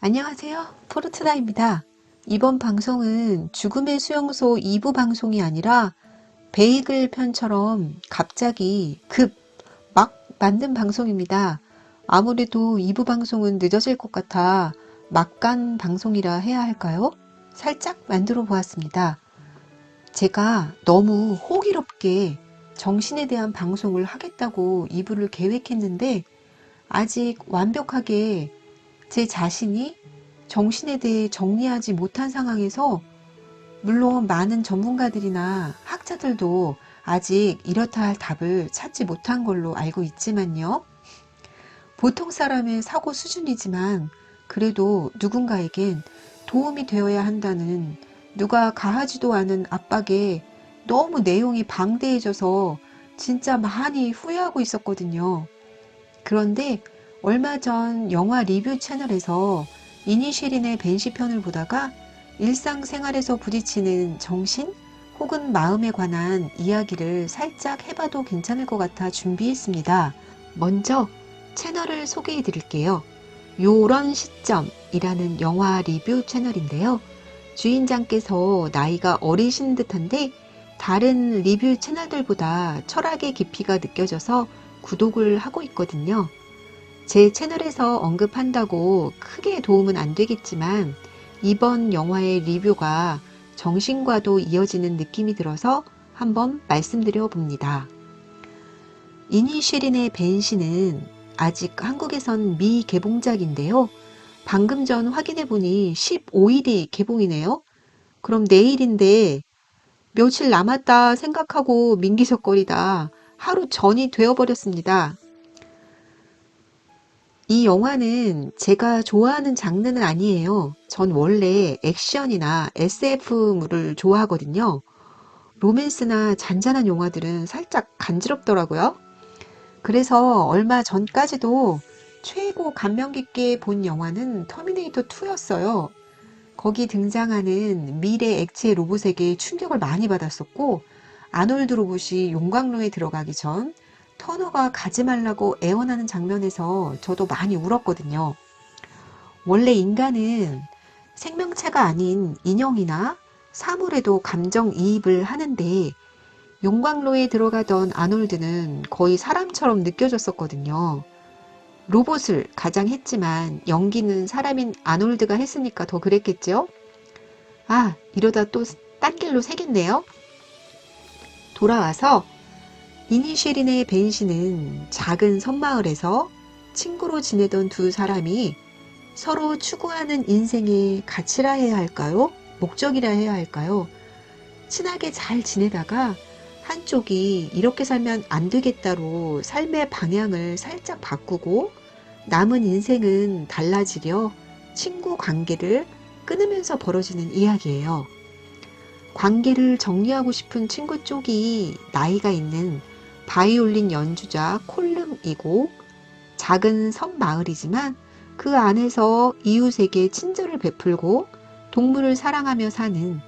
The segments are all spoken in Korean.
안녕하세요. 포르트나입니다. 이번 방송은 죽음의 수용소 2부 방송이 아니라 베이글 편처럼 갑자기 막 만든 방송입니다. 아무래도 2부 방송은 늦어질 것 같아 막간 방송이라 해야 할까요? 살짝 만들어 보았습니다. 제가 너무 호기롭게 정신에 대한 방송을 하겠다고 2부를 계획했는데 아직 완벽하게 제 자신이 정신에 대해 정리하지 못한 상황에서 물론 많은 전문가들이나 학자들도 아직 이렇다 할 답을 찾지 못한 걸로 알고 있지만요. 보통 사람의 사고 수준이지만 그래도 누군가에겐 도움이 되어야 한다는 누가 가하지도 않은 압박에 너무 내용이 방대해져서 진짜 많이 후회하고 있었거든요. 그런데 얼마 전 영화 리뷰 채널에서 이니쉐린의 벤시 편을 보다가 일상생활에서 부딪히는 정신 혹은 마음에 관한 이야기를 살짝 해봐도 괜찮을 것 같아 준비했습니다. 먼저 채널을 소개해 드릴게요. 요런 시점이라는 영화 리뷰 채널인데요. 주인장께서 나이가 어리신 듯한데 다른 리뷰 채널들보다 철학의 깊이가 느껴져서 구독을 하고 있거든요. 제 채널에서 언급한다고 크게 도움은 안 되겠지만 이번 영화의 리뷰가 정신과도 이어지는 느낌이 들어서 한번 말씀드려 봅니다. 이니쉐린의 벤시는 아직 한국에선 미개봉작인데요. 방금 전 확인해보니 15일이 개봉이네요. 그럼 내일인데 며칠 남았다 생각하고 민기적거리다 하루 전이 되어버렸습니다. 이 영화는 제가 좋아하는 장르는 아니에요. 전 원래 액션이나 SF물을 좋아하거든요. 로맨스나 잔잔한 영화들은 살짝 간지럽더라고요. 그래서 얼마 전까지도 최고 감명 깊게 본 영화는 터미네이터 2였어요. 거기 등장하는 미래 액체 로봇에게 충격을 많이 받았었고, 아놀드 로봇이 용광로에 들어가기 전 터너가 가지 말라고 애원하는 장면에서 저도 많이 울었거든요. 원래 인간은 생명체가 아닌 인형이나 사물에도 감정이입을 하는데 용광로에 들어가던 아놀드는 거의 사람처럼 느껴졌었거든요. 로봇을 가장 했지만 연기는 사람인 아놀드가 했으니까 더 그랬겠죠? 아, 이러다 또 딴 길로 새겠네요. 돌아와서 이니쉐린의 벤시는 작은 섬마을에서 친구로 지내던 두 사람이 서로 추구하는 인생의 가치라 해야 할까요? 목적이라 해야 할까요? 친하게 잘 지내다가 한쪽이 이렇게 살면 안 되겠다로 삶의 방향을 살짝 바꾸고 남은 인생은 달라지려 친구 관계를 끊으면서 벌어지는 이야기예요. 관계를 정리하고 싶은 친구 쪽이 나이가 있는 바이올린 연주자 콜름이고 작은 섬 마을이지만 그 안에서 이웃에게 친절을 베풀고 동물을 사랑하며 사는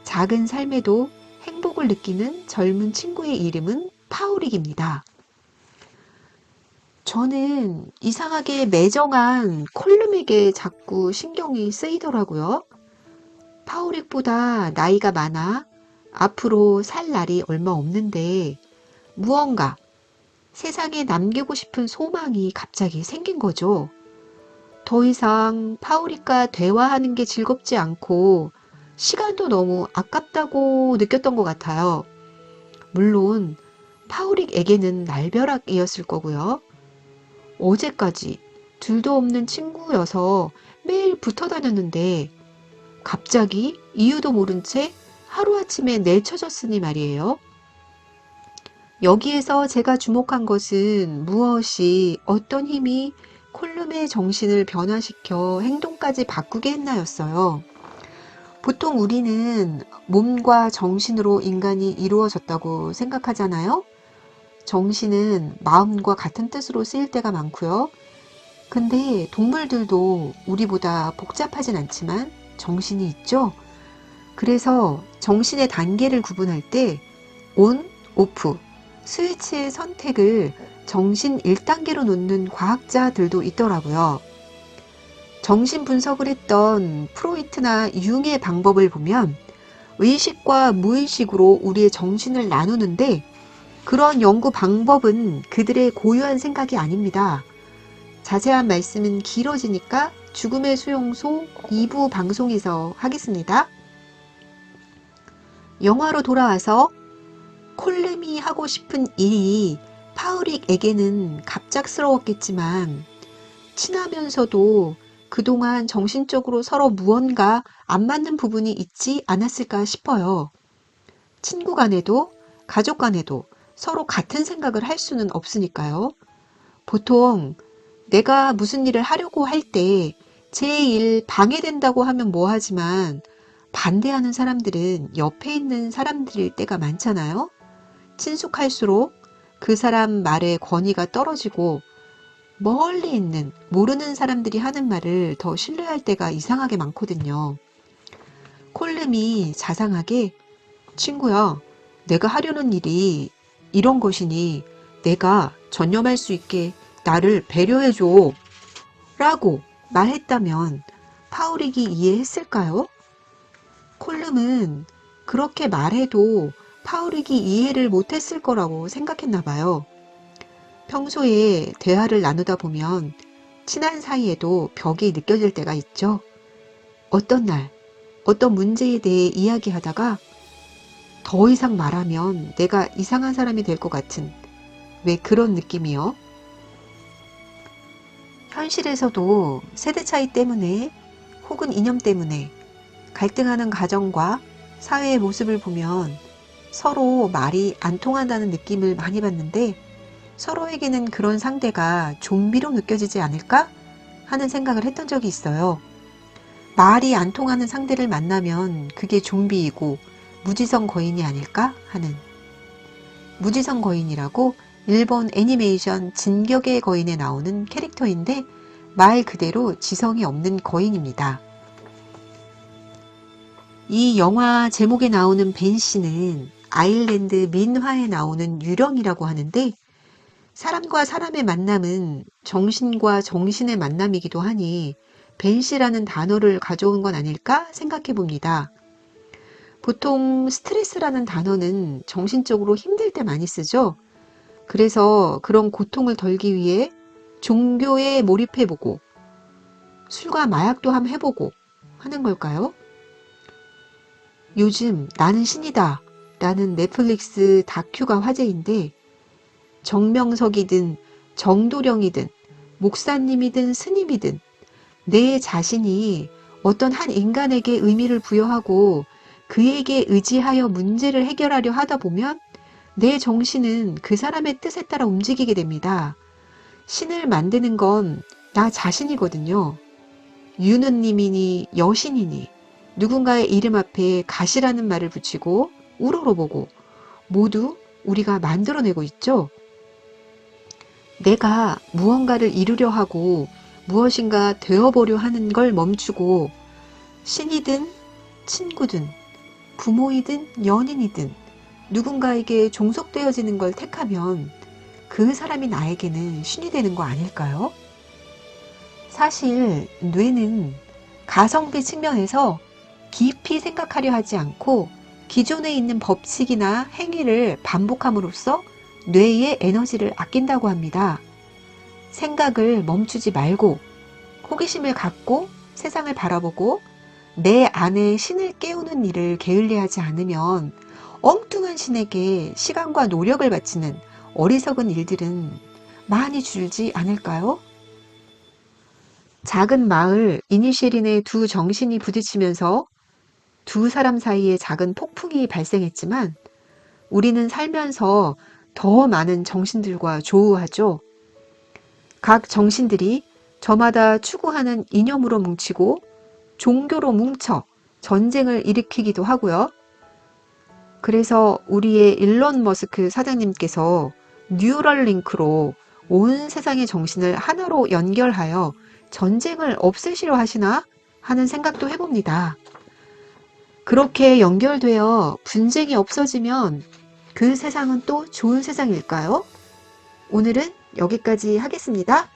작은 삶에도 행복을 느끼는 젊은 친구의 이름은 파우릭입니다. 저는 이상하게 매정한 콜름에게 자꾸 신경이 쓰이더라고요. 파우릭보다 나이가 많아 앞으로 살 날이 얼마 없는데 무언가 세상에 남기고 싶은 소망이 갑자기 생긴 거죠. 더 이상 파우릭과 대화하는 게 즐겁지 않고 시간도 너무 아깝다고 느꼈던 것 같아요. 물론 파우릭에게는 날벼락이었을 거고요. 어제까지 둘도 없는 친구여서 매일 붙어 다녔는데 갑자기 이유도 모른 채 하루아침에 내쳐졌으니 말이에요. 여기에서 제가 주목한 것은 무엇이 어떤 힘이 콜룸의 정신을 변화시켜 행동까지 바꾸게 했나였어요. 보통 우리는 몸과 정신으로 인간이 이루어졌다고 생각하잖아요. 정신은 마음과 같은 뜻으로 쓰일 때가 많고요. 근데 동물들도 우리보다 복잡하진 않지만 정신이 있죠. 그래서 정신의 단계를 구분할 때 온, 오프, 스위치의 선택을 정신 1단계로 놓는 과학자들도 있더라고요. 정신 분석을 했던 프로이트나 융의 방법을 보면 의식과 무의식으로 우리의 정신을 나누는데 그런 연구 방법은 그들의 고유한 생각이 아닙니다. 자세한 말씀은 길어지니까 죽음의 수용소 2부 방송에서 하겠습니다. 영화로 돌아와서 콜름이 하고 싶은 일이 파우릭에게는 갑작스러웠겠지만 친하면서도 그동안 정신적으로 서로 무언가 안 맞는 부분이 있지 않았을까 싶어요. 친구 간에도 가족 간에도 서로 같은 생각을 할 수는 없으니까요. 보통 내가 무슨 일을 하려고 할 때 제 일 방해된다고 하면 뭐하지만 반대하는 사람들은 옆에 있는 사람들일 때가 많잖아요. 친숙할수록 그 사람 말의 권위가 떨어지고 멀리 있는 모르는 사람들이 하는 말을 더 신뢰할 때가 이상하게 많거든요. 콜름이 자상하게 친구야, 내가 하려는 일이 이런 것이니 내가 전념할 수 있게 나를 배려해줘 라고 말했다면 파우릭이 이해했을까요? 콜름은 그렇게 말해도 파우릭이 이해를 못했을 거라고 생각했나 봐요. 평소에 대화를 나누다 보면 친한 사이에도 벽이 느껴질 때가 있죠. 어떤 날, 어떤 문제에 대해 이야기하다가 더 이상 말하면 내가 이상한 사람이 될 것 같은 왜 그런 느낌이요? 현실에서도 세대 차이 때문에 혹은 이념 때문에 갈등하는 가정과 사회의 모습을 보면 서로 말이 안 통한다는 느낌을 많이 받는데 서로에게는 그런 상대가 좀비로 느껴지지 않을까 하는 생각을 했던 적이 있어요. 말이 안 통하는 상대를 만나면 그게 좀비이고 무지성 거인이 아닐까 하는. 무지성 거인이라고 일본 애니메이션 진격의 거인에 나오는 캐릭터인데 말 그대로 지성이 없는 거인입니다. 이 영화 제목에 나오는 벤 씨는 아일랜드 민화에 나오는 유령이라고 하는데 사람과 사람의 만남은 정신과 정신의 만남이기도 하니 벤 씨라는 단어를 가져온 건 아닐까 생각해 봅니다. 보통 스트레스라는 단어는 정신적으로 힘들 때 많이 쓰죠. 그래서 그런 고통을 덜기 위해 종교에 몰입해보고 술과 마약도 한번 해보고 하는 걸까요? 요즘 나는 신이다 라는 넷플릭스 다큐가 화제인데 정명석이든 정도령이든 목사님이든 스님이든 내 자신이 어떤 한 인간에게 의미를 부여하고 그에게 의지하여 문제를 해결하려 하다 보면 내 정신은 그 사람의 뜻에 따라 움직이게 됩니다. 신을 만드는 건 나 자신이거든요. 유느님이니 여신이니 누군가의 이름 앞에 가시라는 말을 붙이고 우러러보고 모두 우리가 만들어내고 있죠. 내가 무언가를 이루려 하고 무엇인가 되어보려 하는 걸 멈추고 신이든 친구든 부모이든 연인이든 누군가에게 종속되어지는 걸 택하면 그 사람이 나에게는 신이 되는 거 아닐까요? 사실 뇌는 가성비 측면에서 깊이 생각하려 하지 않고 기존에 있는 법칙이나 행위를 반복함으로써 뇌의 에너지를 아낀다고 합니다. 생각을 멈추지 말고 호기심을 갖고 세상을 바라보고 내 안에 신을 깨우는 일을 게을리하지 않으면 엉뚱한 신에게 시간과 노력을 바치는 어리석은 일들은 많이 줄지 않을까요? 작은 마을 이니쉐린의 두 정신이 부딪히면서 두 사람 사이에 작은 폭풍이 발생했지만 우리는 살면서 더 많은 정신들과 조우하죠. 각 정신들이 저마다 추구하는 이념으로 뭉치고 종교로 뭉쳐 전쟁을 일으키기도 하고요. 그래서 우리의 일론 머스크 사장님께서 뉴럴링크로 온 세상의 정신을 하나로 연결하여 전쟁을 없애시려 하시나 하는 생각도 해봅니다. 그렇게 연결되어 분쟁이 없어지면 그 세상은 또 좋은 세상일까요? 오늘은 여기까지 하겠습니다.